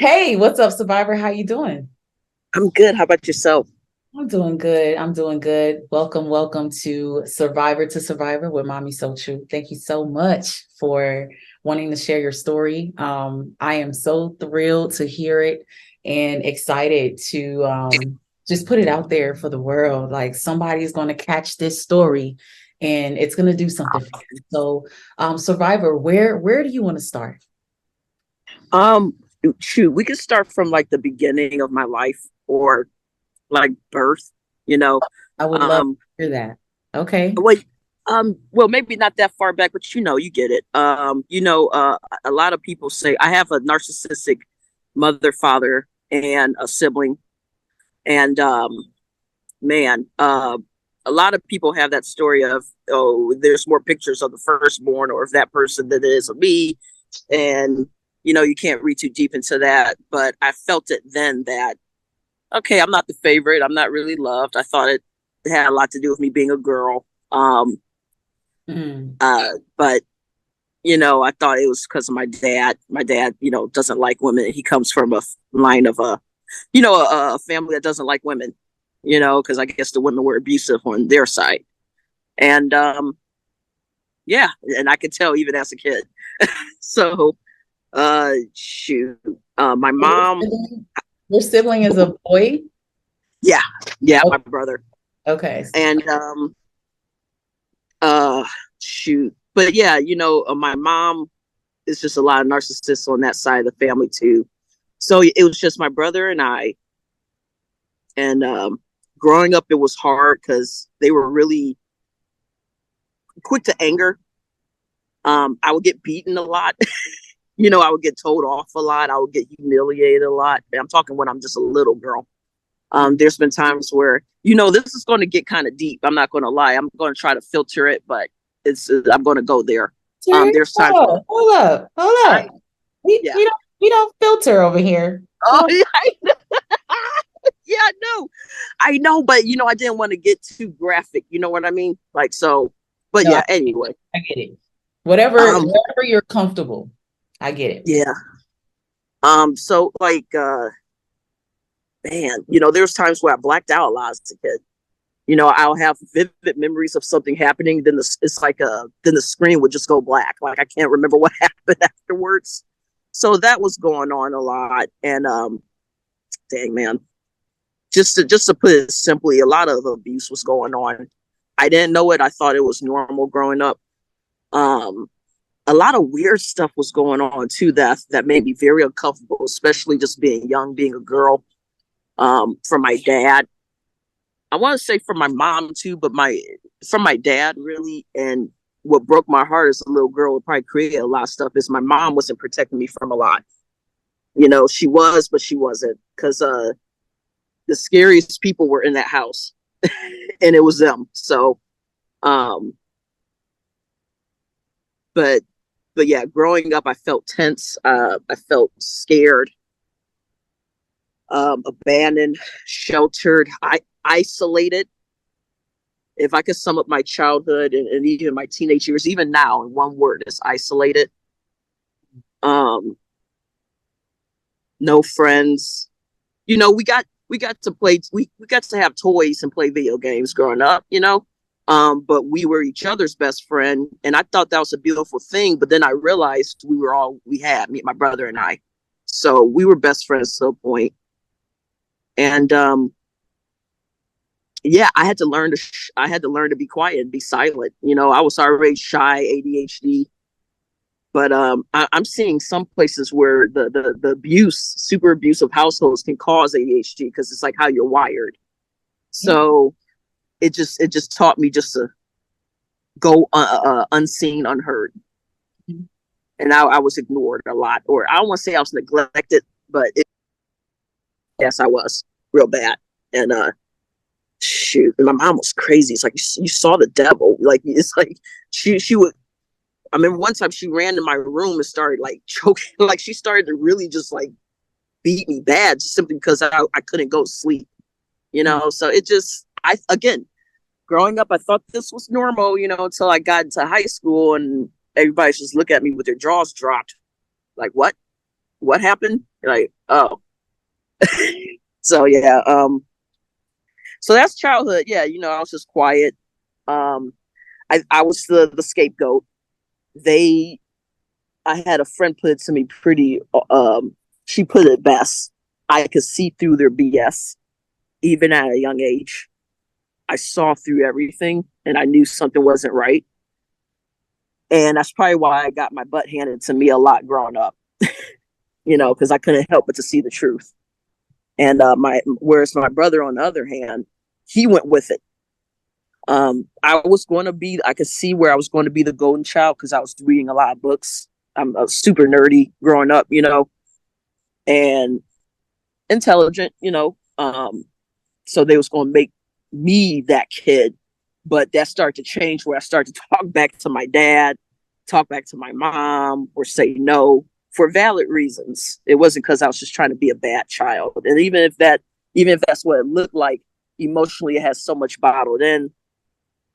Hey, what's up, Survivor? How you doing? I'm good. How about yourself? I'm doing good. I'm doing good. Welcome to Survivor with Mommy So True. Thank you so much for wanting to share your story. I am so thrilled to hear it and excited to just put it out there for the world. Like somebody's going to catch this story and it's going to do something for you. So, Survivor, where do you want to start? Um, Shoot, we could start from like the beginning of my life or like birth, you know. I would love to Um, hear that. Okay. well, well, maybe not that far back, but you get it. A lot of people say I have a narcissistic mother, father, and a sibling, and man, a lot of people have that story of, oh, there's more pictures of the firstborn or of that person than there is of me, and you can't read too deep into that. But I felt it then that, okay, I'm not the favorite, I'm not really loved. I thought it had a lot to do with me being a girl. Mm. But I thought it was because of my dad. My dad, doesn't like women. He comes from a line of a family that doesn't like women, because I guess the women were abusive on their side. And yeah, and I could tell even as a kid. So shoot. My Your mom, sibling, your sibling is a boy? yeah, yeah, Oh, my brother. okay. And uh shoot. But yeah, my mom is just a lot of narcissists on that side of the family too. So it was just my brother and I. And growing up, it was hard because they were really quick to anger. I would get beaten a lot. I would get told off a lot. I would get humiliated a lot. I'm talking when I'm just a little girl. Mm. There's been times where, this is going to get kind of deep. I'm not going to lie. I'm going to try to filter it, but I'm going to go there. Terry, There's times hold where up, hold up, hold I, up. We yeah. we don't we don't filter over here. Oh, yeah, yeah, no, I know, but I didn't want to get too graphic. You know what I mean? Like so, but No, yeah. Anyway, I get it. Whatever, um, whatever you're comfortable. I get it. yeah. So like, man, there's times where I blacked out a lot as a kid. I'll have vivid memories of something happening. Then it's like then the screen would just go black. Like I can't remember what happened afterwards. So that was going on a lot. And dang man, just to put it simply, a lot of abuse was going on. I didn't know it. I thought it was normal growing up. Um, a lot of weird stuff was going on too that made me very uncomfortable, especially just being young, being a girl. From my dad, I want to say from my mom too, but from my dad really. And what broke my heart as a little girl, would probably create a lot of stuff, is my mom wasn't protecting me from a lot. She was, but she wasn't, because the scariest people were in that house, and it was them. So, um, but yeah, growing up, I felt tense. I felt scared, abandoned, sheltered, isolated. If I could sum up my childhood and even my teenage years, even now, in one word, is isolated. Um, no friends. We got to play. We got to have toys and play video games growing up. But we were each other's best friend, and I thought that was a beautiful thing. But then I realized we were all we had, me, my brother, and I. So we were best friends to a point. And yeah, I had to learn to be quiet and be silent. I was already shy, ADHD, but I'm seeing some places where the abuse, super abusive households can cause ADHD because it's like how you're wired. Yeah. So it just taught me just to go unseen, unheard, Mhm. and I was ignored a lot, or I don't want to say I was neglected, but yes, I was real bad. And shoot, my mom was crazy. It's like you saw the devil. Like it's like she would. I remember one time she ran in my room and started like choking. Like she started to really just like beat me bad, just simply because I couldn't go to sleep. So it just I again growing up, I thought this was normal. Until I got into high school and everybody's just look at me with their jaws dropped. Like what? what happened? Like, oh. So yeah, so that's childhood. Yeah, I was just quiet. I was the scapegoat. They I had a friend put it to me pretty she put it best. I could see through their BS even at a young age. I saw through everything and I knew something wasn't right. And that's probably why I got my butt handed to me a lot growing up, because I couldn't help but to see the truth. And whereas my brother, on the other hand, he went with it. I could see where I was going to be the golden child because I was reading a lot of books. I'm a super nerdy growing up, and intelligent, so they was going to make me that kid. But that started to change where I started to talk back to my dad, talk back to my mom, or say no for valid reasons. It wasn't because I was just trying to be a bad child. And even if that's what it looked like, emotionally it has so much bottled in.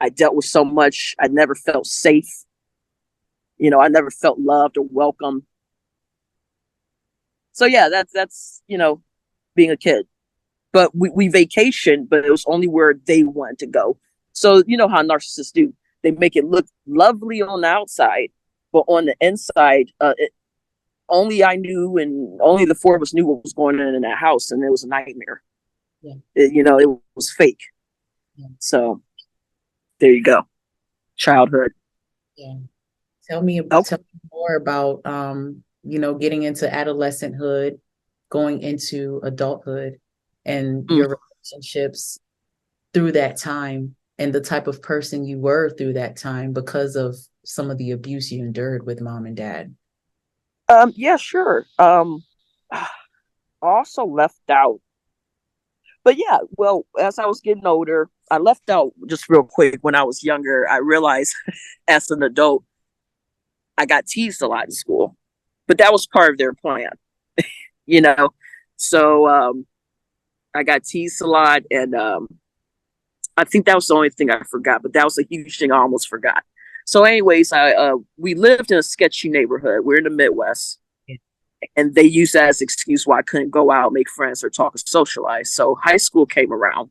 I dealt with so much. I never felt safe. I never felt loved or welcome. So yeah, that's being a kid. But we vacationed, but it was only where they wanted to go. So you know how narcissists do. They make it look lovely on the outside, but on the inside, only I knew and only the four of us knew what was going on in that house, and it was a nightmare. Yeah. It was fake. Yeah. So there you go. Childhood. Yeah. Tell me more about getting into adolescenthood, going into adulthood, and your relationships through that time, and the type of person you were through that time because of some of the abuse you endured with mom and dad. Yeah, sure. Also left out. But yeah, well, as I was getting older, I left out just real quick. When I was younger, I realized as an adult, I got teased a lot in school, but that was part of their plan, you know? So, I got teased a lot, and I think that was the only thing I forgot, but that was a huge thing I almost forgot. So anyways, we lived in a sketchy neighborhood. We're in the Midwest, and they used that as an excuse why I couldn't go out, make friends, or talk or socialize. So high school came around.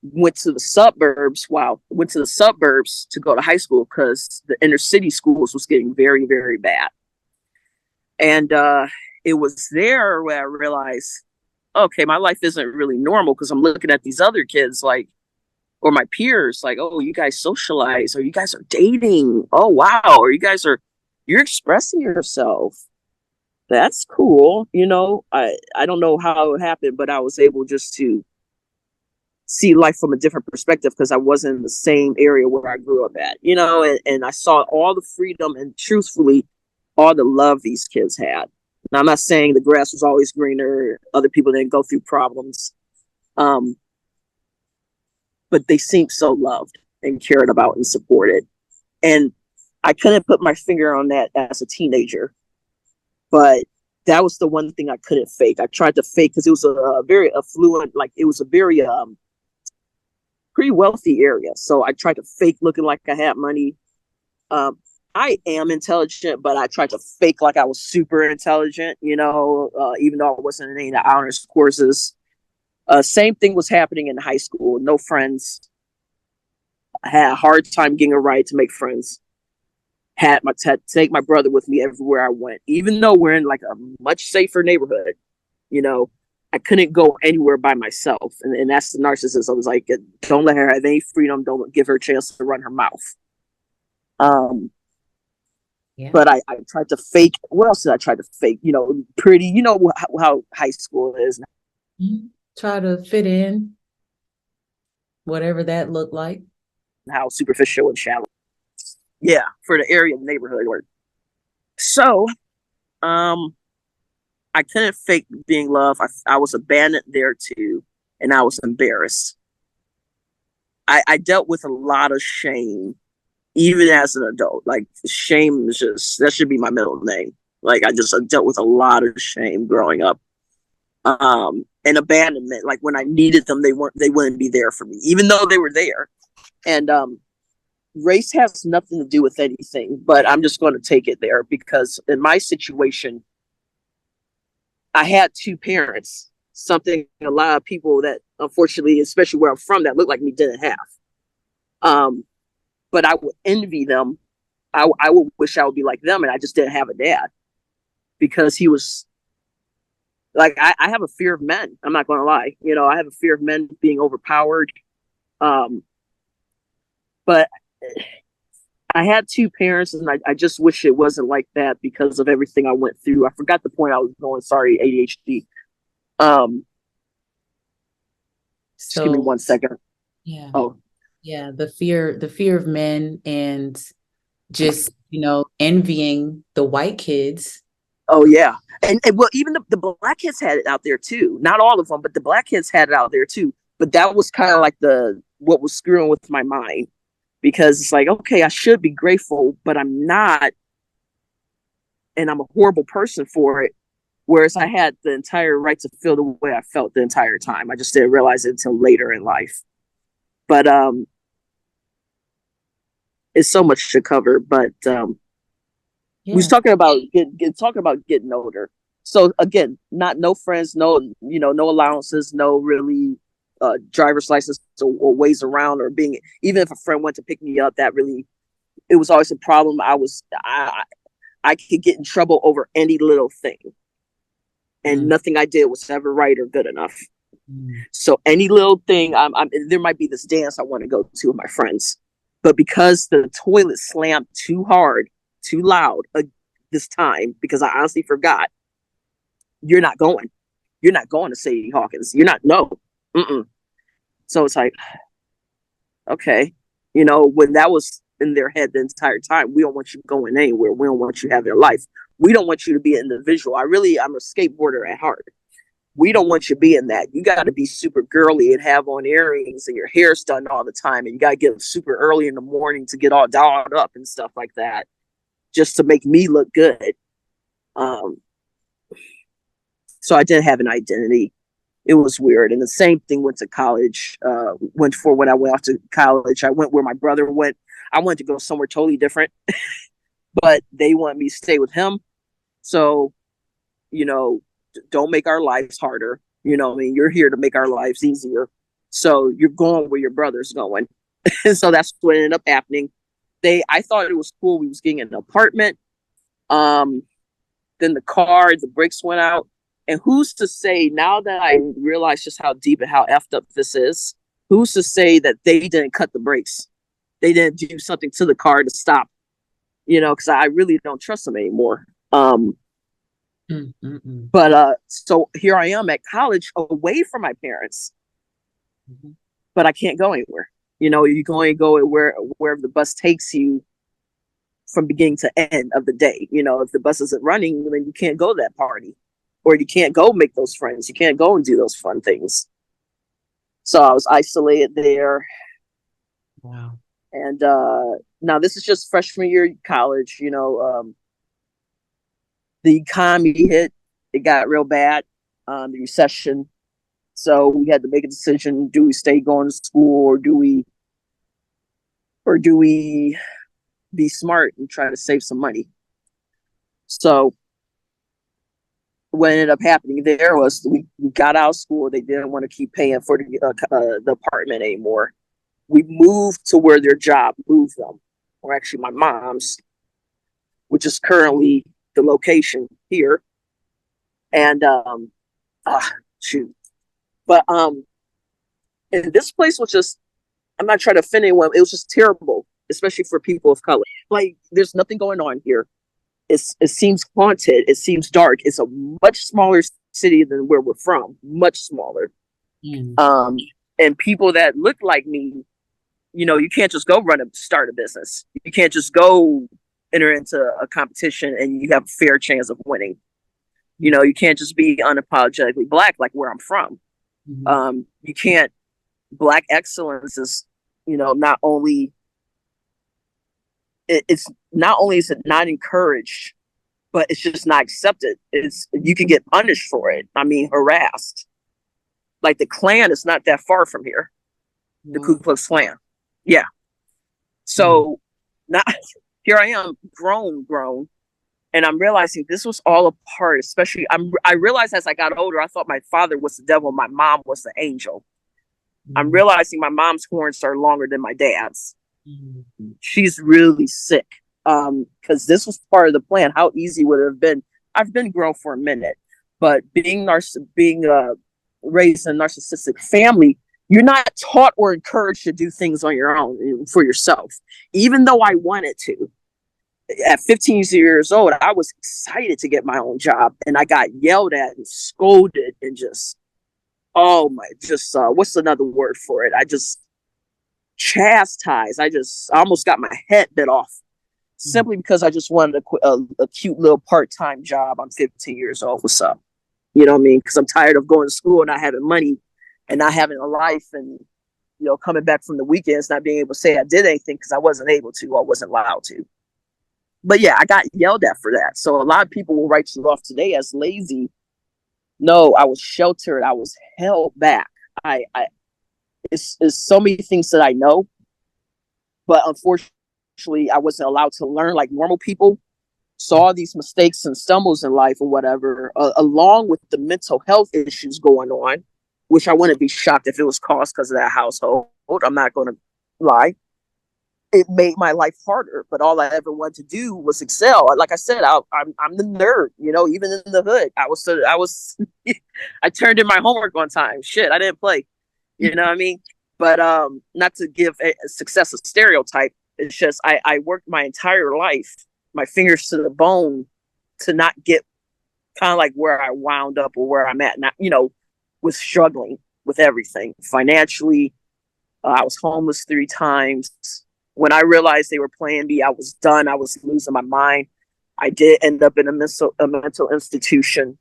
Went to the suburbs. Wow, went to the suburbs to go to high school because the inner city schools was getting very, very bad. And it was there where I realized, okay, my life isn't really normal because I'm looking at these other kids or my peers, like, oh, you guys socialize, or you guys are dating. Oh, wow. Or you're expressing yourself. That's cool. I don't know how it happened, but I was able just to see life from a different perspective because I wasn't in the same area where I grew up at, and I saw all the freedom and truthfully, all the love these kids had. Now, I'm not saying the grass was always greener. Other people didn't go through problems. But they seemed so loved and cared about and supported. And I couldn't put my finger on that as a teenager, but that was the one thing I couldn't fake. I tried to fake because it was a very affluent, like it was a very pretty wealthy area. So I tried to fake looking like I had money. I am intelligent, but I tried to fake like I was super intelligent, even though I wasn't in any of the honors courses. Same thing was happening in high school. No friends. I had a hard time getting a ride to make friends. Had to take my brother with me everywhere I went, even though we're in like a much safer neighborhood. I couldn't go anywhere by myself, and that's the narcissist. I was like, don't let her have any freedom. Don't give her a chance to run her mouth. Yeah. But I tried to fake. What else did I try to fake? Pretty. How high school is. Try to fit in, whatever that looked like. How superficial and shallow. Yeah, for the area of the neighborhood. So, I couldn't fake being loved. I was abandoned there too, and I was embarrassed. I dealt with a lot of shame, even as an adult. Like, shame is that should be my middle name. Like, I dealt with a lot of shame growing up. And abandonment, like when I needed them, they wouldn't be there for me, even though they were there. And race has nothing to do with anything, but I'm just going to take it there because in my situation, I had two parents, something a lot of people that unfortunately, especially where I'm from, that look like me didn't have. But I would envy them. I would wish I would be like them, and I just didn't have a dad because he was like, I have a fear of men. I'm not going to lie. I have a fear of men being overpowered. But I had two parents, and I just wish it wasn't like that because of everything I went through. I forgot the point I was going. Sorry, ADHD. Just give me So 1 second. yeah. Oh, Yeah, the fear of men and just, envying the white kids. oh yeah. And well, even the black kids had it out there too. Not all of them, but the black kids had it out there too. But that was kind of like what was screwing with my mind because it's like, okay, I should be grateful, but I'm not, and I'm a horrible person for it. Whereas I had the entire right to feel the way I felt the entire time. I just didn't realize it until later in life. But it's so much to cover. But we was talking about getting older. So again, no friends, no allowances, no really driver's license or ways around, or being, even if a friend went to pick me up, it was always a problem. I could get in trouble over any little thing, and nothing I did was ever right or good enough. So any little thing, there might be this dance I want to go to with my friends, but because the toilet slammed too hard, too loud this time, because I honestly forgot, you're not going. You're not going to Sadie Hawkins. You're not, no. Mm-mm. So it's like, okay, when that was in their head the entire time, we don't want you going anywhere. We don't want you to have your life. We don't want you to be an individual. I'm a skateboarder at heart. We don't want you being that. You got to be super girly and have on earrings and your hair's done all the time. And you got to get up super early in the morning to get all dolled up and stuff like that, just to make me look good. So I didn't have an identity. It was weird. And the same thing went to college. When I went off to college, I went where my brother went. I wanted to go somewhere totally different, but they wanted me to stay with him. So, don't make our lives harder. You're here to make our lives easier. So you're going where your brother's going. And so that's what ended up happening. I thought it was cool. We was getting an apartment. Then the brakes went out. And who's to say, now that I realize just how deep and how effed up this is, who's to say that they didn't cut the brakes? They didn't do something to the car to stop, because I really don't trust them anymore. But so here I am at college away from my parents, but I can't go anywhere. You're going to go wherever the bus takes you from beginning to end of the day. If the bus isn't running, then you can't go to that party, or you can't go make those friends. You can't go and do those fun things. So I was isolated there. Wow. And now this is just freshman year of college. The economy hit. It got real bad. The recession. So we had to make a decision: do we stay going to school, or do we be smart and try to save some money? So what ended up happening there was we got out of school. They didn't want to keep paying for the apartment anymore. We moved to where their job moved them, or actually my mom's, which is currently the location here. And shoot. But and this place was just, I'm not trying to offend anyone, it was just terrible, especially for people of color. Like, there's nothing going on here. It seems haunted. It seems dark. It's a much smaller city than where we're from, much smaller. And people that look like me, you can't just go start a business. You can't just go enter into a competition and you have a fair chance of winning. You can't just be unapologetically Black like where I'm from. You can't. Black excellence is, not only is it not encouraged, but it's just not accepted. You can get punished for it. I mean, harassed. Like the Klan is not that far from here. The Ku Klux Klan. Yeah. So now here I am, grown, and I'm realizing this was all a part. Especially, I realized as I got older, I thought my father was the devil, my mom was the angel. I'm realizing my mom's horns are longer than my dad's. She's really sick. Because this was part of the plan. How easy would it have been? I've been grown for a minute, but being raised in a narcissistic family, you're not taught or encouraged to do things on your own for yourself. Even though I wanted to, at 15 years old, I was excited to get my own job, and I got yelled at and scolded and just, oh my, just what's another word for it? I just chastised. I almost got my head bit off simply because I just wanted a cute little part-time job. I'm 15 years old. What's up? You know what I mean? Because I'm tired of going to school and not having money and not having a life, and coming back from the weekends not being able to say I did anything because I wasn't able to, or wasn't allowed to. But yeah, I got yelled at for that. So a lot of people will write you off today as lazy. No, I was sheltered. I was held back. It's so many things that I know, but unfortunately, I wasn't allowed to learn like normal people. Saw these mistakes and stumbles in life or whatever, along with the mental health issues going on, which I wouldn't be shocked if it was caused because of that household. I'm not going to lie. It made my life harder, but all I ever wanted to do was excel. Like I said, I'm the nerd, even in the hood. I was I turned in my homework on time. Shit, I didn't play. You know what I mean? But not to give a success a stereotype. It's just I worked my entire life, my fingers to the bone, to not get kind of like where I wound up or where I'm at now, was struggling with everything financially. I was homeless 3 times. When I realized they were playing me, I was done. I was losing my mind. I did end up in a mental institution.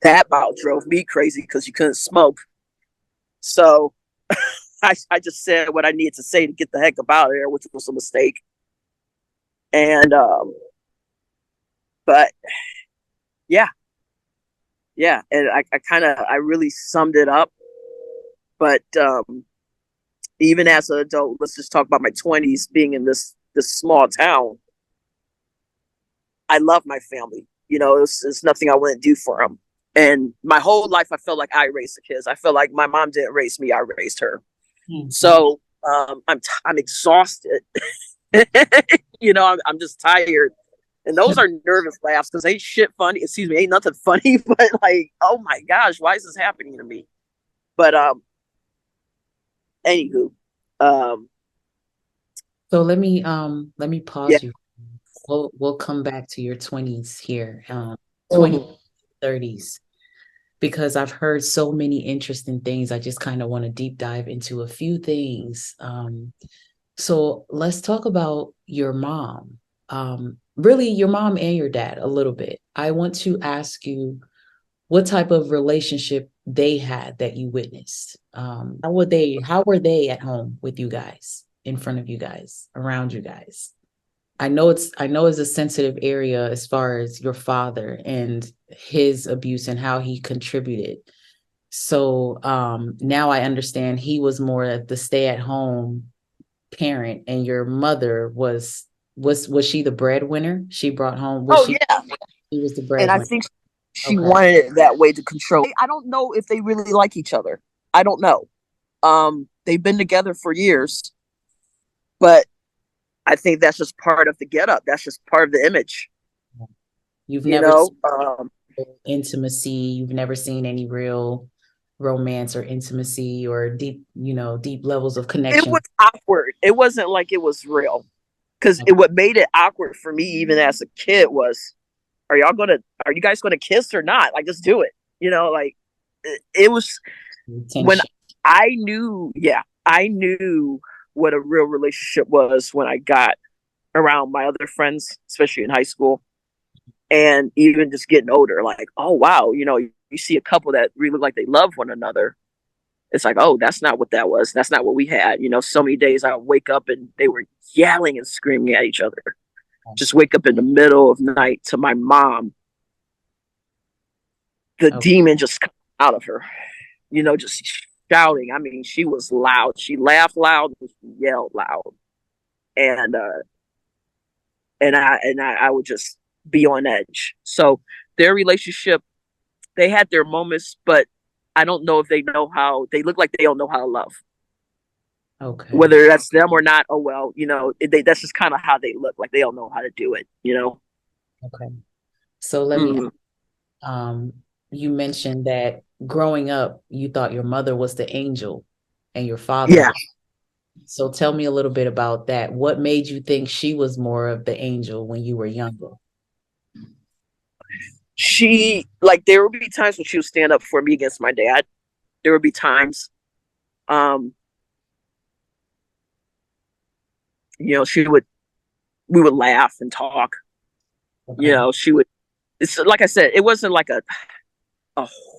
That about drove me crazy because you couldn't smoke. So I just said what I needed to say to get the heck up out of there, which was a mistake. And but yeah, and I really summed it up. But even as an adult, let's just talk about my 20s, being in this small town. I love my family. It's nothing I wouldn't do for them. And my whole life, I felt like I raised the kids. I felt like my mom didn't raise me; I raised her. So I'm exhausted. I'm just tired. And those are nervous laughs because ain't shit funny. Excuse me, ain't nothing funny. But like, oh my gosh, why is this happening to me? But anywho, so let me pause you. We'll come back to your 20s here, 20s, 30s, because I've heard so many interesting things. I just kind of want to deep dive into a few things. So let's talk about your mom. Really, your mom and your dad a little bit. I want to ask you what type of relationship they had that you witnessed. How were they at home with you guys, in front of you guys, around you guys? I know it's a sensitive area as far as your father and his abuse and how he contributed. So now I understand he was more the stay-at-home parent, and your mother was she the breadwinner? She brought home. Yeah. She was the And I breadwinner. think she wanted it that way to control. I don't know if they really like each other. I don't know. They've been together for years, but I think that's just part of the getup. That's just part of the image. You've never seen intimacy. You've never seen any real romance or intimacy or deep levels of connection. It was awkward. It wasn't like it was real. Because what made it awkward for me, even as a kid, was, are you guys gonna kiss or not? Like, just do it. Like it was when I knew what a real relationship was when I got around my other friends, especially in high school, and even just getting older. Like, oh wow, you see a couple that really look like they love one another. It's like, oh, that's not what that was. That's not what we had. So many days I would wake up and they were yelling and screaming at each other. Just wake up in the middle of the night to my mom. The demon just come out of her, just shouting. I mean, she was loud. She laughed loud and she yelled loud. and I would just be on edge. So their relationship, they had their moments, but I don't know if they know how. They look like they don't know how to love. Okay. Whether that's them or not, oh well, that's just kind of how they look, like they don't know how to do it. Okay. So let me Mm-hmm. um you mentioned that growing up you thought your mother was the angel and your father Yeah, was. So tell me a little bit about that. What made you think she was more of the angel when you were younger? she like there would be times when she would stand up for me against my dad. There would be times, um, she would we would laugh and talk. Okay. She would. It's like I said, it wasn't like a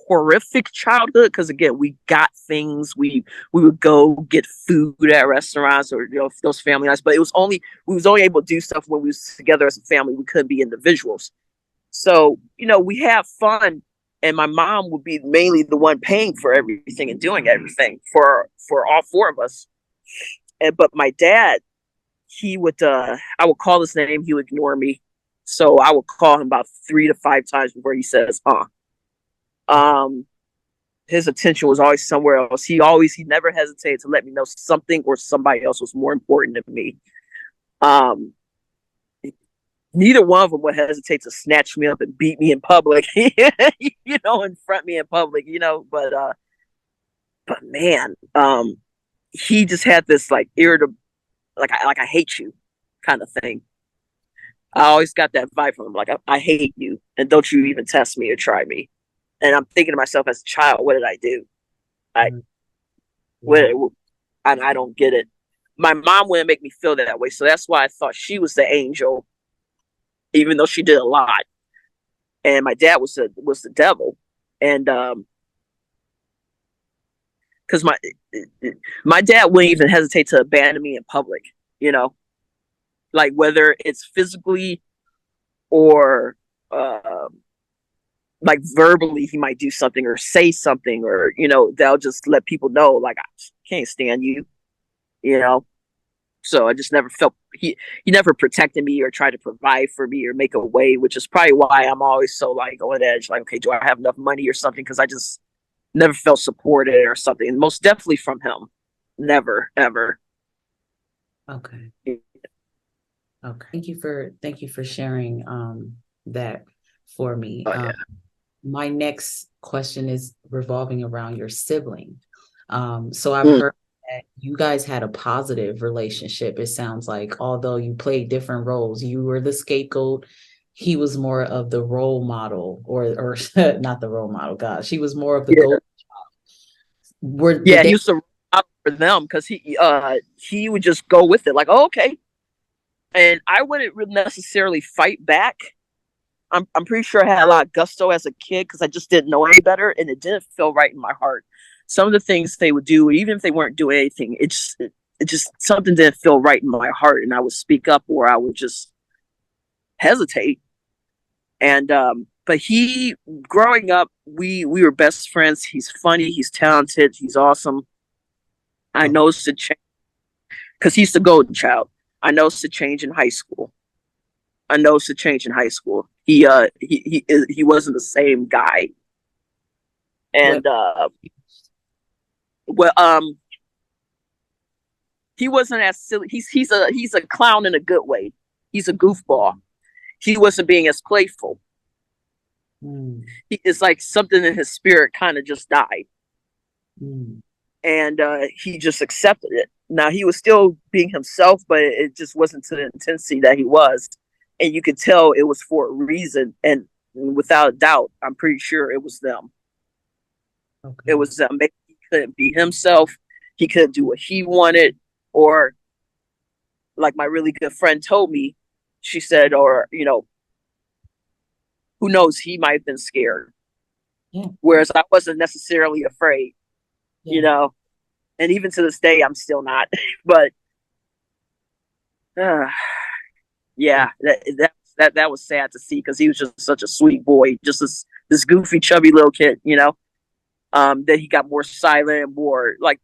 horrific childhood because again we got things, we would go get food at restaurants or those family nights, but we was only able to do stuff when we was together as a family. We couldn't be individuals, so we have fun, and my mom would be mainly the one paying for everything and doing everything for all four of us. But my dad, he would I would call his name, he would ignore me, so I would call him about 3 to 5 times before he says um his attention was always somewhere else. He never hesitated to let me know something or somebody else was more important than me. Um, Neither one of them would hesitate to snatch me up and beat me in public, and front me in public. But man, he just had this like irritable, like I hate you kind of thing. I always got that vibe from him, like I hate you, and don't you even test me or try me. And I'm thinking to myself as a child, what did I do? I Mhm. Yeah. what I don't get it. My mom wouldn't make me feel that way, so that's why I thought she was the angel, even though she did a lot. And my dad was the devil, and because my dad wouldn't even hesitate to abandon me in public, you know, like whether it's physically or like verbally, he might do something or say something, or they'll just let people know, like I can't stand you, you know. So I just never felt he never protected me or tried to provide for me or make a way, which is probably why I'm always so like on edge. Like, okay, do I have enough money or something? Because I just never felt supported or something. And most definitely from him, never ever. Okay. Okay. Thank you for sharing that for me. Oh yeah. My next question is revolving around your sibling. So I've Mm, heard that you guys had a positive relationship. It sounds like, although you played different roles, you were the scapegoat. He was more of the role model, or not the role model. God, she was more of the yeah, goat. Did yeah. He they? used to out for them because he would just go with it, like, oh, okay. And I wouldn't really necessarily fight back. I'm pretty sure I had a lot of gusto as a kid because I just didn't know any better, and it didn't feel right in my heart. Some of the things they would do, even if they weren't doing anything, it just something didn't feel right in my heart, and I would speak up or I would just hesitate. And but he, growing up, we were best friends. He's funny, he's talented, he's awesome. I Oh, noticed a change because he's the golden child. I noticed a change in high school. I noticed a change in high school. He wasn't the same guy, what? and well, he wasn't as silly. He's a clown in a good way. He's a goofball. He wasn't being as playful. Mm, It's like something in his spirit kind of just died, mm, and he just accepted it. Now he was still being himself, but it just wasn't to the intensity that he was, and you could tell it was for a reason. And without a doubt, I'm pretty sure it was them. It okay. was them. Maybe he couldn't be himself. He couldn't do what he wanted, or like my really good friend told me, she said, or who knows, he might have been scared. Yeah. Whereas I wasn't necessarily afraid, you Yeah. know. And even to this day, I'm still not. But uh, Yeah. yeah, that was sad to see because he was just such a sweet boy, just this goofy, chubby little kid, you know. Then he got more silent and more like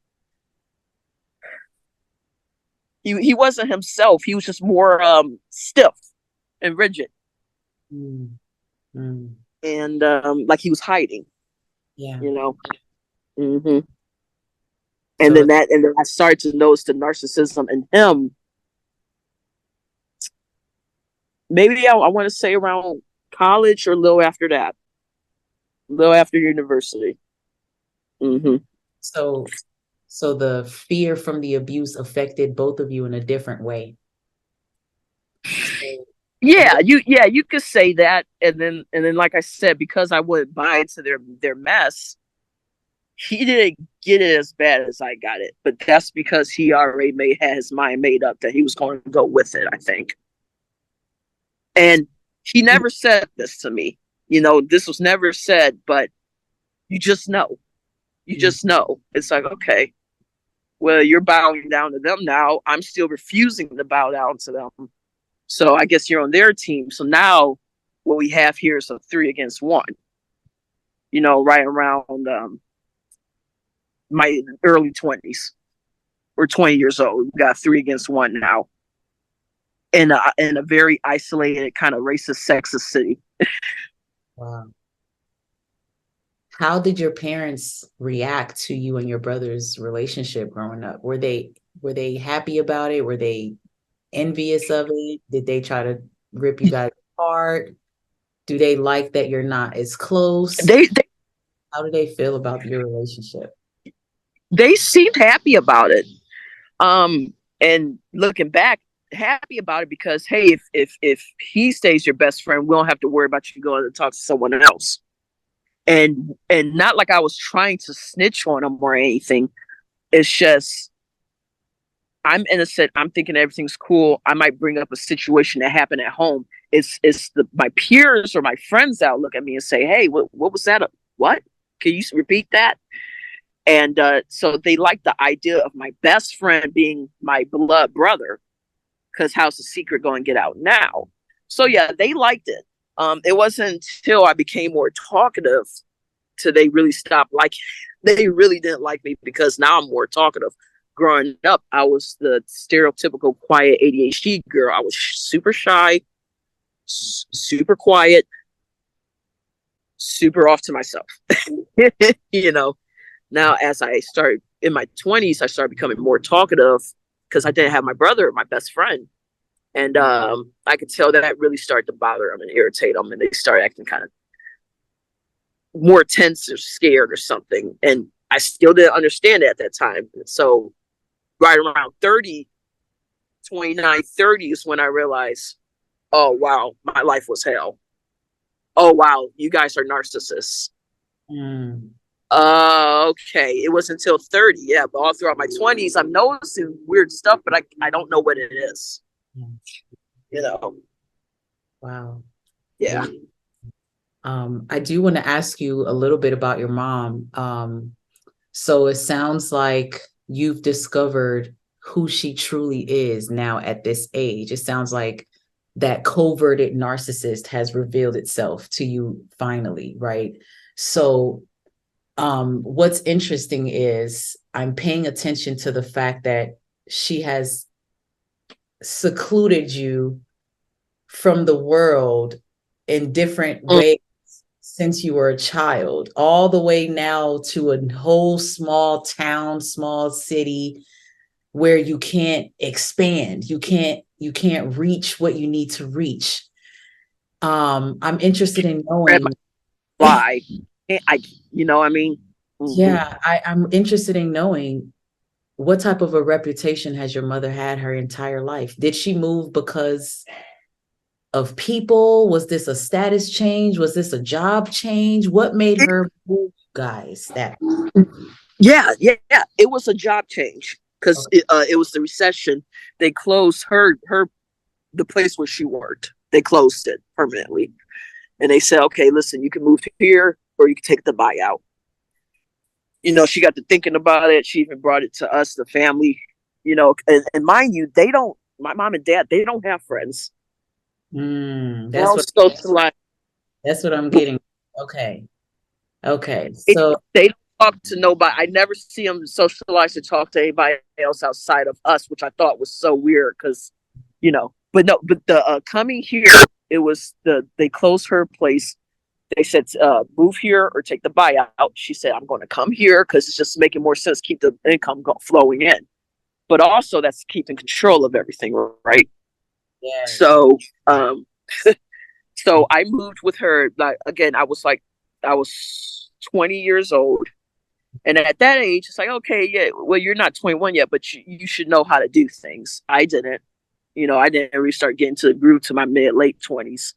He wasn't himself. He was just more stiff and rigid, Mm, mm, and like he was hiding, yeah. you know. hmm And So, then I started to notice the narcissism in him. Maybe I want to say around college or a little after that, a little after university. hmm so, so the fear from the abuse affected both of you in a different way. So, Yeah, what, you could say that, and then like I said, because I wouldn't buy into their mess, he didn't get it as bad as I got it. But that's because he already had his mind made up that he was going to go with it, I think. And he never said this to me. This was never said, but you just know. You mm, just know. It's like, okay, well, you're bowing down to them now. I'm still refusing to bow down to them. So I guess you're on their team. So now what we have here is a 3 against 1, right around my early 20s. We're 20 years old. We got 3 against 1 now in a very isolated, kind of racist, sexist city. wow. How did your parents react to you and your brother's relationship growing up? Were they happy about it? Were they envious of it? Did they try to rip you guys apart? Do they like that you're not as close? They How do they feel about your relationship? they seemed happy about it. And looking back, happy about it because hey, if he stays your best friend, we don't have to worry about you going to talk to someone else. And not like I was trying to snitch on him or anything. It's just I'm innocent. I'm thinking everything's cool. I might bring up a situation that happened at home. It's my peers or my friends that look at me and say, "Hey, what was that? What? Can you repeat that?" And so they like the idea of my best friend being my blood brother, because how's the secret going to get out now? So yeah, they liked it. It wasn't until I became more talkative till they really stopped liking. They really didn't like me because now I'm more talkative. Growing up, I was the stereotypical quiet ADHD girl. I was super shy, super quiet, super off to myself. you know. Now, as I started in my 20s, I started becoming more talkative because I didn't have my brother, my best friend. And I could tell that really started to bother them and irritate them. And they started acting kind of more tense or scared or something. And I still didn't understand it at that time. So right around 30, 29, 30 is when I realized, oh, wow, my life was hell. Oh, wow, you guys are narcissists. Mm. Okay. It was until 30, yeah. But all throughout my 20s, I'm noticing weird stuff, but I don't know what it is. You know, Wow. yeah. Wow. I do want to ask you a little bit about your mom. So it sounds like you've discovered who she truly is now at this age. It sounds like that coverted narcissist has revealed itself to you finally, right? So what's interesting is I'm paying attention to the fact that she has secluded you from the world in different Mm, ways since you were a child, all the way now to a whole small town, small city where you can't expand. You can't reach what you need to reach. I'm interested in grab my knowing. fly. I, I mean, mm-hmm. Yeah, I'm interested in knowing what type of a reputation has your mother had her entire life? Did she move because of people? Was this a status change? Was this a job change? What made her move, guys? That Yeah. It was a job change because okay. it was the recession. They closed the place where she worked. They closed it permanently, and they said, "Okay, listen, you can move here or you can take the buyout." She got to thinking about it. She even brought it to us, the family. And mind you, they don't. My mom and dad, they don't have friends. They That's don't what socialize. that's what I'm getting. Okay. Okay. They, So they don't talk to nobody. I never see him socialize or talk to anybody else outside of us, which I thought was so weird because, but no, but the coming here, it was they closed her place. They said, move here or take the buyout. She said, I'm going to come here because it's just making more sense, keep the income flowing in. But also that's keeping control of everything, right? Yes. So, so I moved with her. Like, again, I was 20 years old. And at that age, it's like, okay, yeah, well, you're not 21 yet, but you should know how to do things. I didn't. I didn't really start getting to the groove to my late 20s.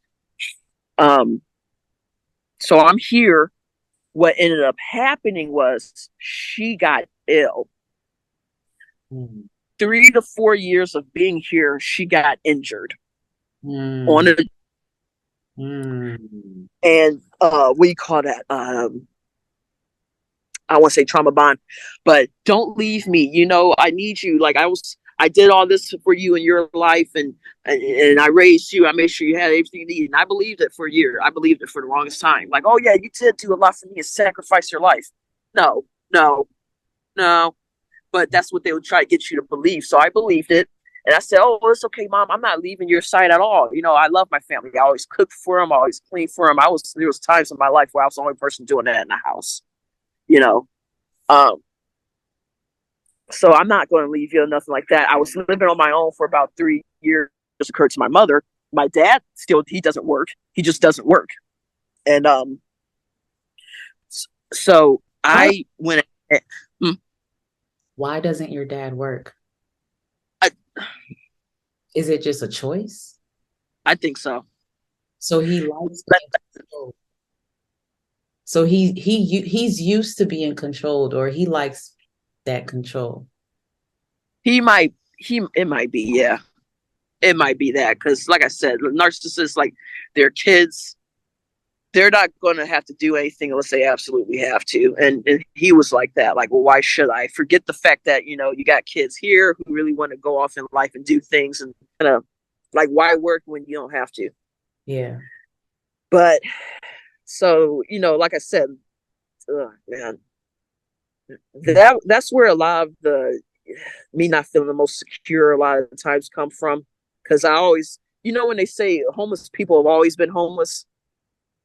So I'm here. What ended up happening was she got ill. 3 to 4 years of being here, she got injured on a and what do you call that? I want to say trauma bond, but don't leave me. I need you. Like I did all this for you in your life, and I raised you. I made sure you had everything you need, and I believed it for a year. I believed it for the longest time. Like, oh yeah, you did do a lot for me and sacrifice your life. No, no, no. But that's what they would try to get you to believe. So I believed it. And I said, oh, well, it's okay, Mom. I'm not leaving your side at all. I love my family. I always cooked for them. I always cleaned for them. There was times in my life where I was the only person doing that in the house, you know. Um, so I'm not going to leave you or nothing like that. I was living on my own for about 3 years. Just occurred to my mother. My dad he doesn't work. He just doesn't work. And so I went. Why doesn't your dad work? I, Is it just a choice? I think so. So he likes being controlled. So he's used to being controlled, or he likes that control. It might be, yeah. It might be that because, like I said, narcissists, like their kids, they're not going to have to do anything unless they absolutely have to. And he was like that. Like, well, why should I? Forget the fact that, you got kids here who really want to go off in life and do things and kind of like, why work when you don't have to? Yeah. But so, like I said, man, that's where a lot of me not feeling the most secure a lot of the times come from. Because I always, when they say homeless people have always been homeless.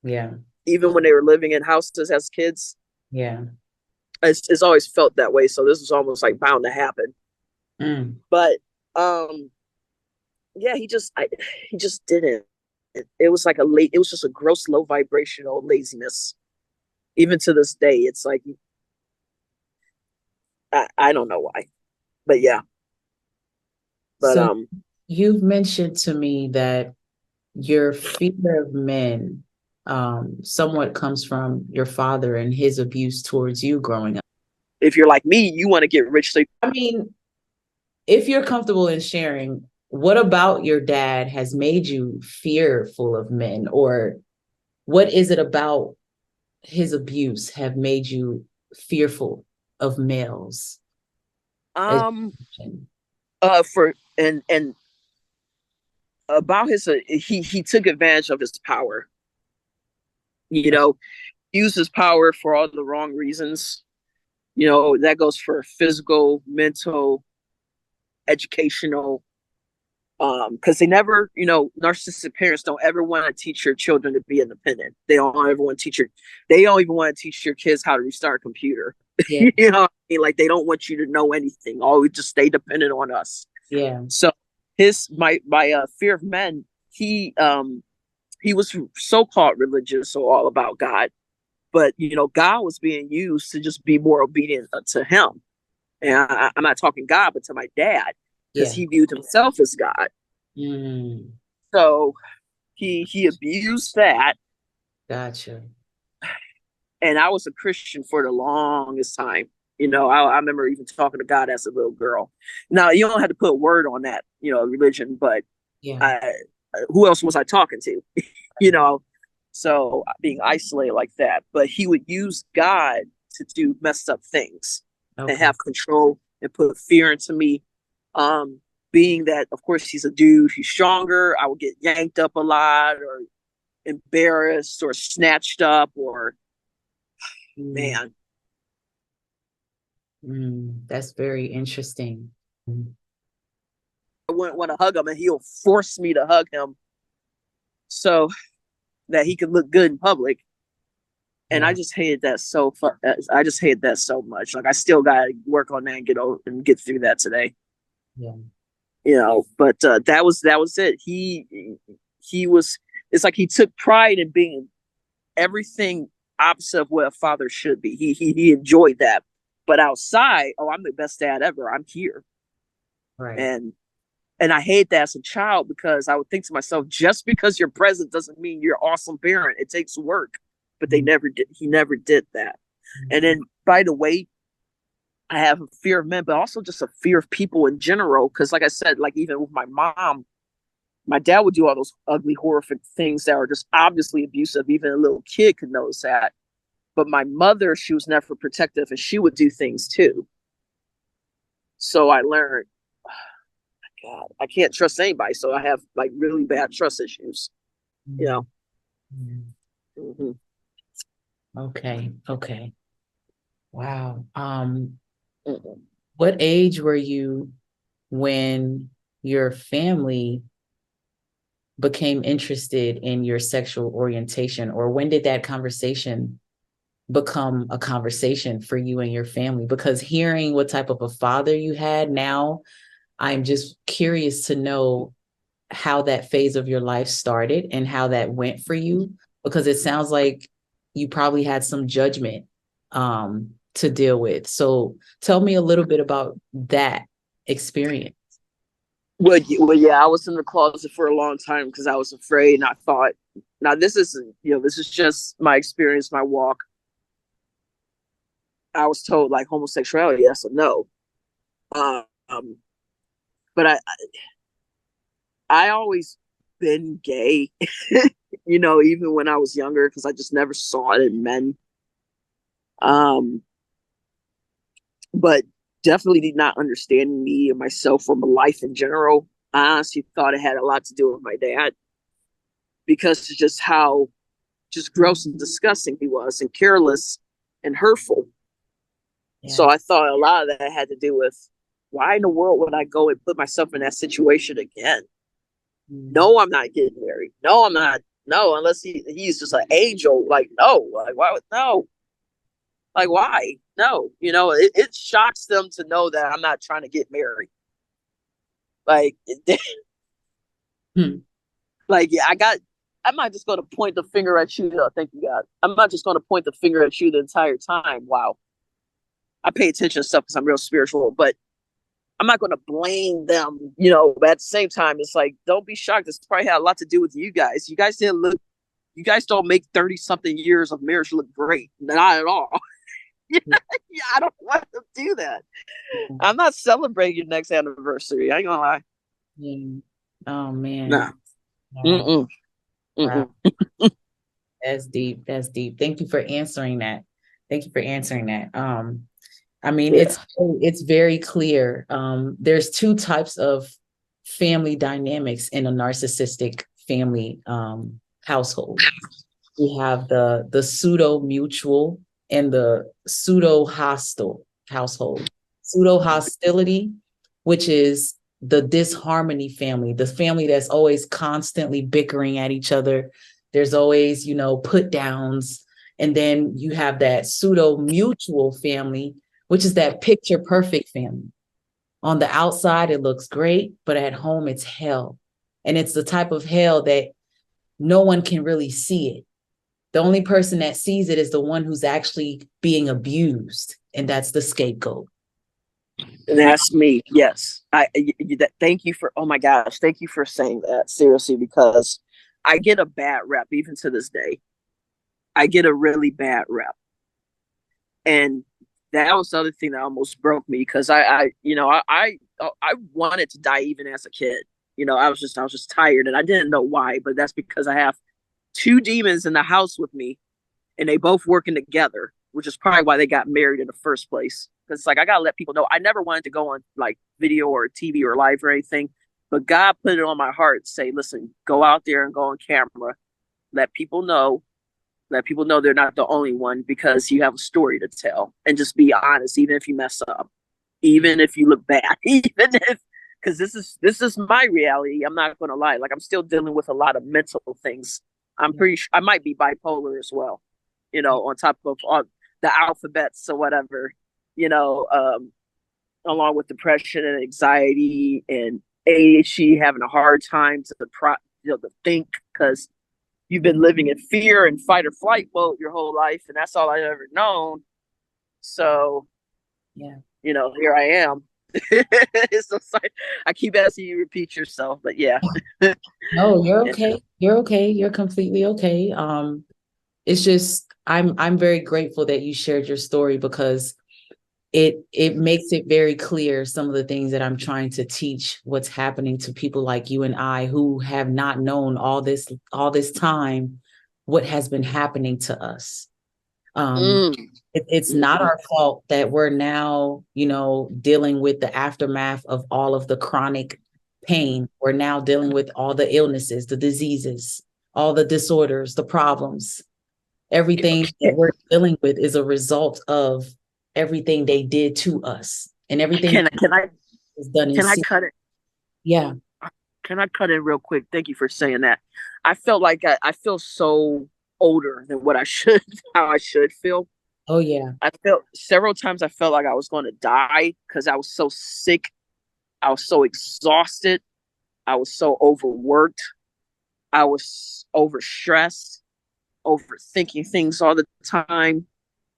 Yeah. Even when they were living in houses as kids. Yeah. It's always felt that way. So this was almost like bound to happen. But yeah, he just didn't. It was like it was just a gross low vibrational laziness. Even to this day, it's like I don't know why. But yeah. But so you've mentioned to me that your fear of men somewhat comes from your father and his abuse towards you growing up. If you're like me, you want to get rich. So I mean, if you're comfortable in sharing, what about your dad has made you fearful of men, or what is it about his abuse have made you fearful of males? For and about his he took advantage of his power. Used his power for all the wrong reasons. That goes for physical, mental, educational. Because they never, narcissistic parents don't ever want to teach your children to be independent. They don't ever want to they don't even want to teach your kids how to restart a computer. Yeah. Like they don't want you to know anything. Always just stay dependent on us. Yeah. So my fear of men, he was so-called religious, so all about God. But, God was being used to just be more obedient to him. And I'm not talking God, but to my dad, because he viewed himself as God. So he abused that. Gotcha. And I was a Christian for the longest time. I remember even talking to God as a little girl. Now, you don't have to put a word on that, religion, but who else was I talking to? So being isolated like that. But he would use God to do messed up things and have control and put fear into me. Being that, of course, he's a dude, he's stronger, I would get yanked up a lot or embarrassed or snatched up or man. That's very interesting. Mm. I wouldn't want to hug him, and he'll force me to hug him so that he could look good in public. And I Yeah, just hated that so I just hated that so much. Like I still got to work on that and get over and get through that today. yeah. But that was it. He was. It's like he took pride in being everything opposite of what a father should be. He enjoyed that. But outside, oh, I'm the best dad ever. I'm here, Right. and I hate that as a child because I would think to myself, just because you're present doesn't mean you're an awesome parent. It takes work, but they Mm, never did. He never did that. And then, by the way, I have a fear of men, but also just a fear of people in general. Because, like I said, like even with my mom, my dad would do all those ugly, horrific things that are just obviously abusive. Even a little kid could notice that. But my mother, she was never protective, and she would do things too. So I learned, God, I can't trust anybody. So I have like really bad trust issues. You mm, know. mm. Mm-hmm. Okay. Okay. Wow. Mm-hmm. What age were you when your family became interested in your sexual orientation, or when did that conversation become a conversation for you and your family? Because hearing what type of a father you had now, I'm just curious to know how that phase of your life started and how that went for you, because it sounds like you probably had some judgment to deal with. So tell me a little bit about that experience. Well, yeah, I was in the closet for a long time because I was afraid, and I thought, now this isn't, this is just my experience, my walk. I was told like homosexuality, yes or no. Um, but I always been gay, even when I was younger, because I just never saw it in men. Um, but definitely did not understand me and myself or my life in general. I honestly thought it had a lot to do with my dad because it's just how just gross and disgusting he was, and careless and hurtful. Yeah. So I thought a lot of that had to do with why in the world would I go and put myself in that situation again? Mm. No, I'm not getting married. No, I'm not. No, unless he's just an angel. Like, no, like why would no? Like why? No, it shocks them to know that I'm not trying to get married. Like, Hmm. like yeah, I'm not just going to point the finger at you. Oh, thank you, God. I'm not just going to point the finger at you the entire time. Wow, I pay attention to stuff because I'm real spiritual, but I'm not going to blame them. But at the same time, it's like, don't be shocked. This probably had a lot to do with you guys. You guys don't make 30 something years of marriage look great. Not at all. Yeah, I don't want to do that. I'm not celebrating your next anniversary. I ain't gonna lie. Yeah. Oh man. Nah. Wow. Mm-mm. Wow. Mm-mm. That's deep. That's deep. Thank you for answering that. Thank you for answering that. I mean, Yeah. it's very clear. There's two types of family dynamics in a narcissistic family household. We have the pseudo mutual and the pseudo hostile household. Pseudo hostility, which is the disharmony family, the family that's always constantly bickering at each other. There's always, put downs. And then you have that pseudo mutual family, which is that picture perfect family. On the outside, it looks great, but at home, it's hell. And it's the type of hell that no one can really see it. The only person that sees it is the one who's actually being abused, and that's the scapegoat. And that's me. Yes. Thank you for. Oh my gosh. Thank you for saying that. Seriously, because I get a bad rep even to this day. I get a really bad rep, and that was the other thing that almost broke me because I wanted to die even as a kid. I was just tired, and I didn't know why. But that's because I have two demons in the house with me, and they both working together, which is probably why they got married in the first place. Because like I gotta let people know, I never wanted to go on like video or TV or live or anything, but God put it on my heart to say, listen, go out there and go on camera, let people know Let people know they're not the only one, because you have a story to tell, and just be honest, even if you mess up, even if you look bad, even if, because this is my reality. I'm not going to lie. Like, I'm still dealing with a lot of mental things. I'm pretty sure I might be bipolar as well, on top of all the alphabets or whatever, you know, along with depression and anxiety and ADHD, having a hard time to think, because you've been living in fear and fight or flight mode your whole life, and that's all I've ever known. So, Yeah. Here I am. It's like I keep asking you to repeat yourself, but yeah. No, you're Yeah. okay. You're okay. You're completely okay. It's just I'm very grateful that you shared your story, because it makes it very clear some of the things that I'm trying to teach what's happening to people like you and I, who have not known all this time what has been happening to us. Um, Mm. it's not Mm-hmm. our fault that we're now, dealing with the aftermath of all of the chronic pain. We're now dealing with all the illnesses, the diseases, all the disorders, the problems. Everything that we're dealing with is a result of everything they did to us, and everything is done in Can I secret. cut it? Yeah. Can I cut in real quick? Thank you for saying that. I felt like I feel so older than what I should, how I should feel. Oh yeah. I felt several times I felt like I was going to die because I was so sick. I was so exhausted. I was so overworked. I was overstressed, overthinking things all the time,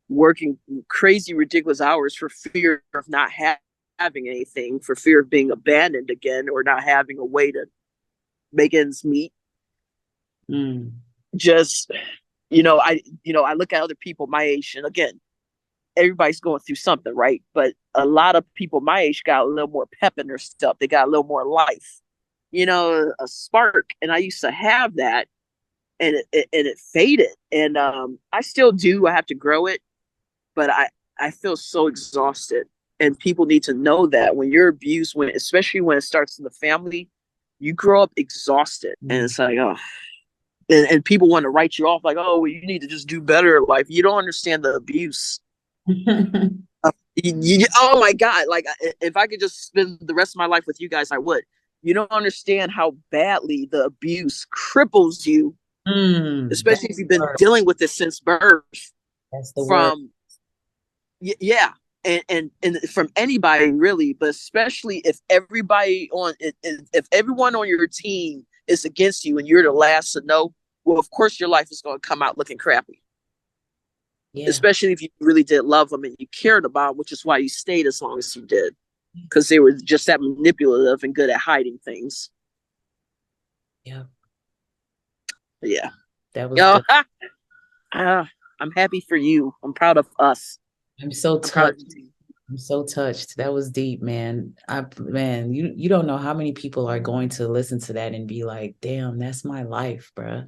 working crazy, ridiculous hours for fear of not having anything, for fear of being abandoned again, or not having a way to make ends meet. Mm. Just, I look at other people my age, and again, everybody's going through something, right? But a lot of people my age got a little more pep in their stuff. They got a little more life, a spark. And I used to have that, and it faded. And I still do. I have to grow it, but I feel so exhausted. And people need to know that when you're abused, especially when it starts in the family, you grow up exhausted, and Mm. it's like, oh. And people want to write you off like, oh, well, you need to just do better in life. You don't understand the abuse. Oh my God. Like, if I could just spend the rest of my life with you guys, I would. You don't understand how badly the abuse cripples you, That's especially if the you've been word. dealing with it since birth. That's the word. From, yeah. And from anybody really, but especially if if everyone on your team is against you and you're the last to know, well, of course your life is going to come out looking crappy. Yeah. Especially if you really did love them and you cared about them, which is why you stayed as long as you did, because they were just that manipulative and good at hiding things. Yeah. Yeah. That was Yo, good. I'm happy for you. I'm proud of us. I'm so I'm proud of touched. you. I'm so touched. That was deep, man. Man, you don't know how many people are going to listen to that and be like, damn, that's my life, bro.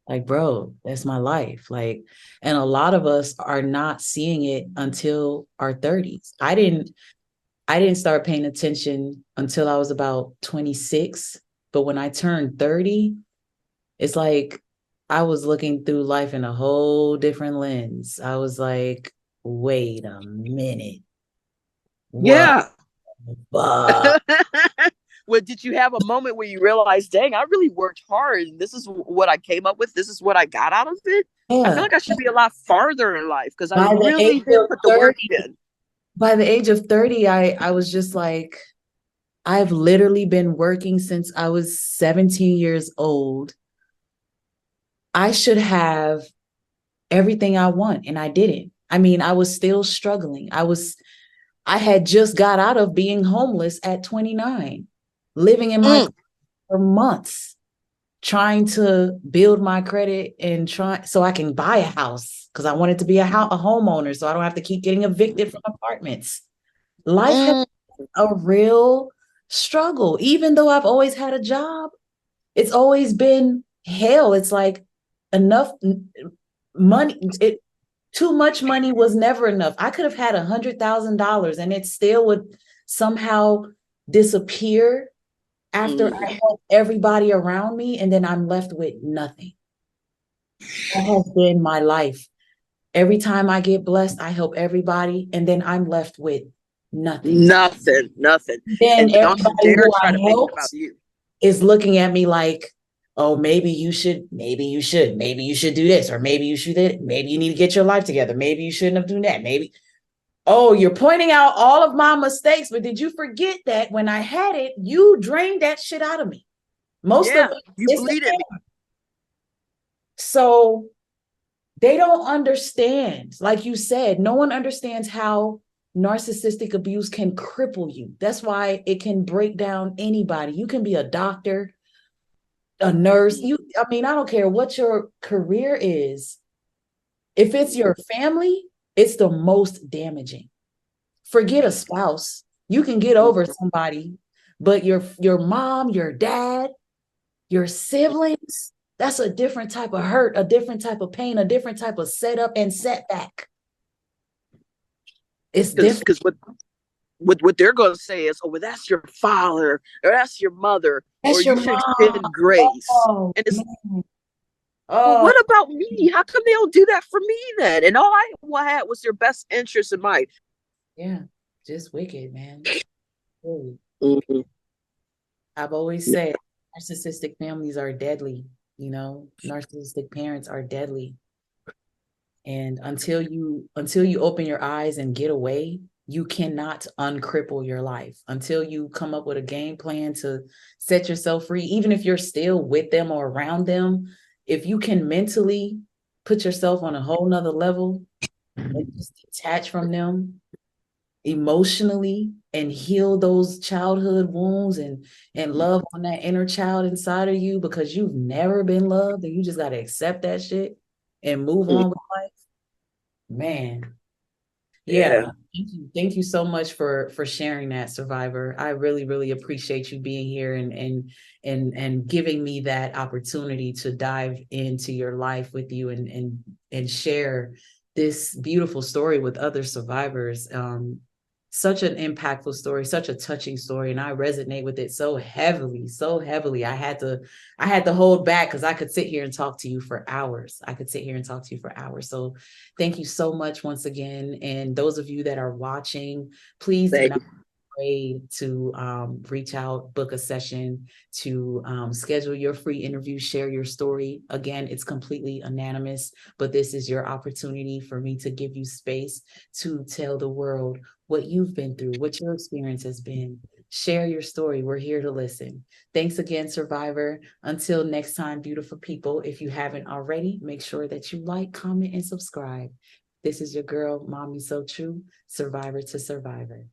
Like, bro, that's my life. Like, and a lot of us are not seeing it until our 30s. I didn't start paying attention until I was about 26. But when I turned 30, it's like I was looking through life in a whole different lens. I was like, wait a minute. What? Yeah. Well, did you have a moment where you realized, dang, I really worked hard and this is what I came up with? This is what I got out of it? I feel Yeah. like I should be a lot farther in life because I By the really age did of put the work 30, in. by the age of 30, I was just like, I've literally been working since I was 17 years old. I should have everything I want, and I didn't. I mean, I was still struggling. I had just got out of being homeless at 29, living in my Mm, car for months, trying to build my credit and try so I can buy a house, because I wanted to be a homeowner so I don't have to keep getting evicted from apartments. Life has mm, been a real struggle. Even though I've always had a job, it's always been hell. It's like enough money. Too much money was never enough. I could have had $100,000 and it still would somehow disappear after I mm. help everybody around me, and then I'm left with nothing. That has been my life. Every time I get blessed, I help everybody, and then I'm left with nothing. Nothing. Then And don't you everybody dare who try I to make it about helped you. is looking at me like, oh, maybe you should do this, or maybe you should, maybe you need to get your life together. Maybe you shouldn't have done that. Maybe, oh, you're pointing out all of my mistakes, but did you forget that when I had it, you drained that shit out of me? Most of Yeah, it you is the bleed at me. parent. So they don't understand. Like you said, no one understands how narcissistic abuse can cripple you. That's why it can break down anybody. You can be a doctor, a nurse. I mean, I don't care what your career is. If it's your family, it's the most damaging. Forget a spouse. You can get over somebody, but your mom, your dad, your siblings, that's a different type of hurt, a different type of pain, a different type of setup and setback. It's different. Because what they're going to say is, oh, well, that's your father, or that's your mother, or That's your you should mom. extend grace. Oh, And it's, man. well, Oh, what about me? How come they don't do that for me then? And all I had was your best interest in mind. yeah. Just wicked, man. Really. Mm-hmm. I've always said narcissistic families are deadly. Narcissistic parents are deadly. And until you open your eyes and get away, you cannot uncripple your life. Until you come up with a game plan to set yourself free, even if you're still with them or around them, if you can mentally put yourself on a whole nother level and just detach from them emotionally and heal those childhood wounds and love on that inner child inside of you, because you've never been loved and you just got to accept that shit and move on with life. Man, yeah. Yeah. Thank you so much for sharing that, Survivor. I really, really appreciate you being here and giving me that opportunity to dive into your life with you and share this beautiful story with other survivors. Such an impactful story, such a touching story, and I resonate with it so heavily, so heavily. I had to hold back because I could sit here and talk to you for hours. I could sit here and talk to you for hours. So thank you so much once again. And those of you that are watching, please do not be afraid to reach out, book a session, to schedule your free interview, share your story. Again, it's completely anonymous, but this is your opportunity for me to give you space to tell the world what you've been through, what your experience has been. Share your story. We're here to listen. Thanks again, Survivor. Until next time, beautiful people, if you haven't already, make sure that you like, comment, and subscribe. This is your girl, Mommy So True, Survivor to Survivor.